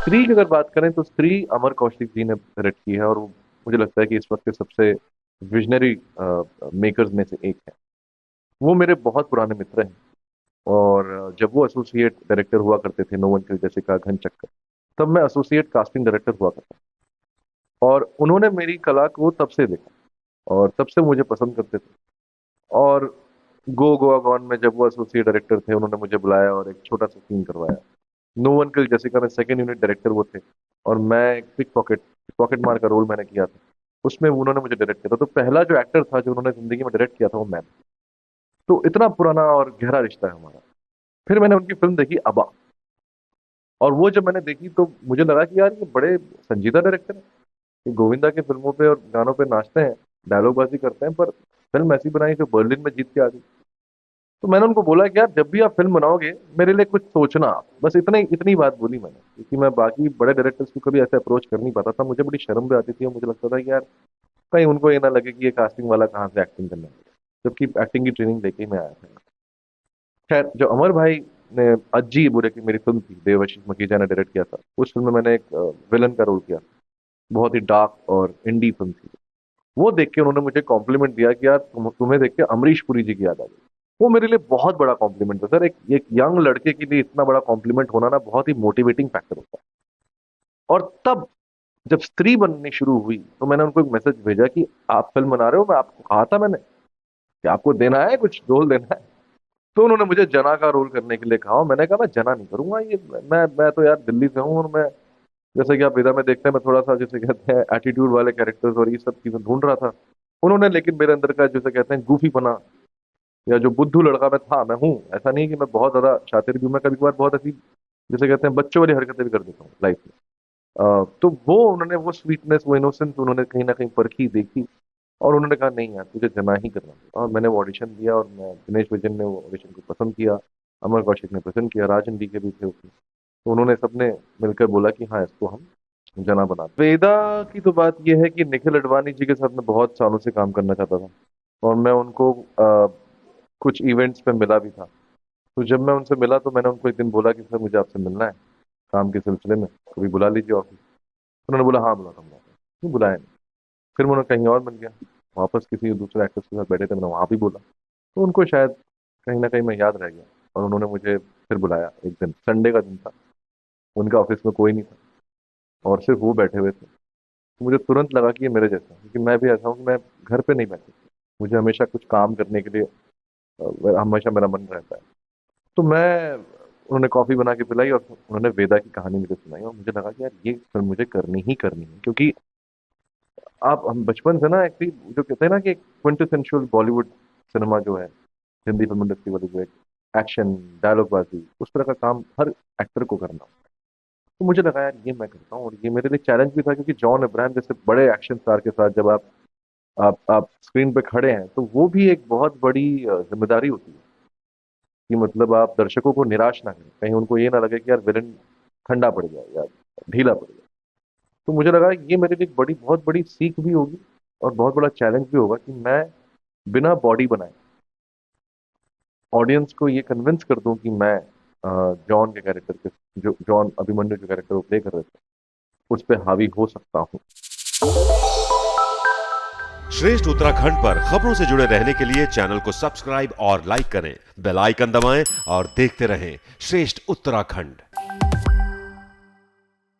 स्त्री की अगर बात करें तो स्त्री अमर कौशिक जी ने डायरेक्ट की है, और मुझे लगता है कि इस वक्त के सबसे विजनरी मेकर्स में से एक है। वो मेरे बहुत पुराने मित्र हैं, और जब वो एसोसिएट डायरेक्टर हुआ करते थे नो वन किल जेसिका, घन चक्कर, तब मैं एसोसिएट कास्टिंग डायरेक्टर हुआ करता था। और उन्होंने मेरी कला को तब से देखा और तब से मुझे पसंद करते थे। और गो गोवा गॉन में जब वो एसोसिएट डायरेक्टर थे, उन्होंने मुझे बुलाया और एक छोटा सा सीन करवाया। नो वन किल जेसिका में सेकंड यूनिट डायरेक्टर वो थे, और मैं एक पिक पॉकेट पॉकेट मार का रोल मैंने किया था। उसमें उन्होंने मुझे डायरेक्ट किया था, तो पहला जो एक्टर था जो उन्होंने जिंदगी में डायरेक्ट किया था वो मैं था। तो इतना पुराना और गहरा रिश्ता है हमारा। फिर मैंने उनकी फिल्म देखी अबा, और वो जब मैंने देखी तो मुझे लगा कि यार ये बड़े संजीदा डायरेक्टर हैं। ये गोविंदा की फिल्मों पे और गानों पे नाचते हैं, डायलॉग बाजी करते हैं, पर फिल्म ऐसी बनाई जो बर्लिन में जीत के आ गई। तो मैंने उनको बोला कि यार जब भी आप फिल्म बनाओगे मेरे लिए कुछ सोचना आप। बस इतनी इतनी बात बोली मैंने, क्योंकि मैं बाकी बड़े डायरेक्टर्स को कभी ऐसे अप्रोच कर नहीं पाता था। मुझे बड़ी शर्म भी आती थी, और मुझे लगता था कि यार कहीं उनको ये ना लगे कि ये कास्टिंग वाला कहाँ से एक्टिंग करने लगा, जबकि एक्टिंग की ट्रेनिंग लेके ही मैं आया था। खैर, जो अमर भाई ने अज्जी बुरे की मेरी फिल्म थी, देवाशीष मखीजा ने डायरेक्ट किया था, उस फिल्म में मैंने एक विलन का रोल किया। बहुत ही डार्क और इंडी फिल्म थी। वो देख के उन्होंने मुझे कॉम्प्लीमेंट दिया कि यार तुम्हें देख के अमरीश पुरी जी की याद आ गई। वो मेरे लिए बहुत बड़ा कॉम्प्लीमेंट था सर। एक यंग लड़के के लिए इतना बड़ा कॉम्प्लीमेंट होना ना बहुत ही मोटिवेटिंग फैक्टर होता है। और तब जब स्त्री बननी शुरू हुई तो मैंने उनको एक मैसेज भेजा कि आप फिल्म बना रहे हो, मैं आपको कहा था मैंने कि आपको देना है, कुछ रोल देना है। तो उन्होंने मुझे जना का रोल करने के लिए कहा, और मैंने कहा मैं जना नहीं करूंगा। ये मैं तो यार दिल्ली से हूँ, और मैं, जैसे कि आप विदा में देखते हैं, मैं थोड़ा सा जिसे कहते हैं एटीट्यूड वाले कैरेक्टर्स और ये सब चीजें ढूंढ रहा था। उन्होंने लेकिन मेरे अंदर का जिसे कहते हैं गूफी पना, या जो बुद्धू लड़का मैं था, मैं हूँ, ऐसा नहीं कि मैं बहुत ज्यादा शातिर भी हूँ, मैं कभी कभार बहुत ऐसी जिसे कहते हैं बच्चों वाली हरकतें भी कर देता हूँ लाइफ में। तो वो उन्होंने वो स्वीटनेस, वो इनोसेंस उन्होंने कहीं ना कहीं परखी, देखी, और उन्होंने कहा नहीं यार तुझे जना ही करना है। और मैंने वो ऑडिशन दिया, और मैं, दिनेश विजन ने वो ऑडिशन को पसंद किया, अमर कौशिक ने पसंद किया, राजन डी के भी थे उसमें। तो उन्होंने सबने मिलकर बोला कि हाँ इसको हम जना बना दें। वेदा की तो बात यह है कि निखिल अडवाणी जी के साथ मैं बहुत सालों से काम करना चाहता था, और मैं उनको कुछ इवेंट्स पे मिला भी था। तो जब मैं उनसे मिला तो मैंने उनको एक दिन बोला कि सर मुझे आपसे मिलना है काम के सिलसिले में, कभी बुला लीजिए ऑफिस। उन्होंने बोला हाँ बुलाता हूँ। क्यों बुलाया नहीं? फिर मैं उन्हें कहीं और मिल गया, वापस किसी दूसरे एक्टर्स के साथ बैठे थे, मैंने वहां भी बोला। तो उनको शायद कहीं ना कहीं मैं याद रह गया, और उन्होंने मुझे फिर बुलाया। एक दिन संडे का दिन था, उनका ऑफिस में कोई नहीं था, और सिर्फ वो बैठे हुए थे। तो मुझे तुरंत लगा कि ये मेरे जैसा है, क्योंकि मैं भी ऐसा हूँ कि मैं घर पे नहीं बैठता, मुझे हमेशा कुछ काम करने के लिए हमेशा मेरा मन रहता है। तो मैं, उन्होंने कॉफी बना के पिलाई, और उन्होंने वेदा की कहानी मुझे सुनाई, और मुझे लगा कि यार ये फिल्म मुझे करनी ही करनी है। क्योंकि आप, हम बचपन से ना एक जो कहते हैं ना कि एक क्विंटेसेंशियल बॉलीवुड सिनेमा जो है, हिंदी फिल्म इंडस्ट्री वाली, जो एक एक्शन, डायलॉग बाजी, उस तरह का काम हर एक्टर को करना। तो मुझे लगा यार ये मैं करता हूँ, और ये मेरे लिए चैलेंज भी था, क्योंकि जॉन अब्राहम जैसे बड़े एक्शन स्टार के साथ जब आप स्क्रीन पे खड़े हैं, तो वो भी एक बहुत बड़ी जिम्मेदारी होती है कि मतलब आप दर्शकों को निराश ना करें, कहीं उनको ये ना लगे कि यार विलन ठंडा पड़ गया या ढीला पड़ गया। तो मुझे लगा ये मेरे लिए एक बड़ी, बहुत बड़ी सीख भी होगी, और बहुत बड़ा चैलेंज भी होगा कि मैं बिना बॉडी बनाए ऑडियंस को ये कन्विंस कर दूं कि मैं जॉन के कैरेक्टर के, जो जॉन अभिमन्यु जो कैरेक्टर वो प्ले कर रहे थे, उस पर हावी हो सकता हूँ। श्रेष्ठ उत्तराखंड पर खबरों से जुड़े रहने के लिए चैनल को सब्सक्राइब और लाइक करें, बेल आइकन दबाएं और देखते रहें श्रेष्ठ उत्तराखंड।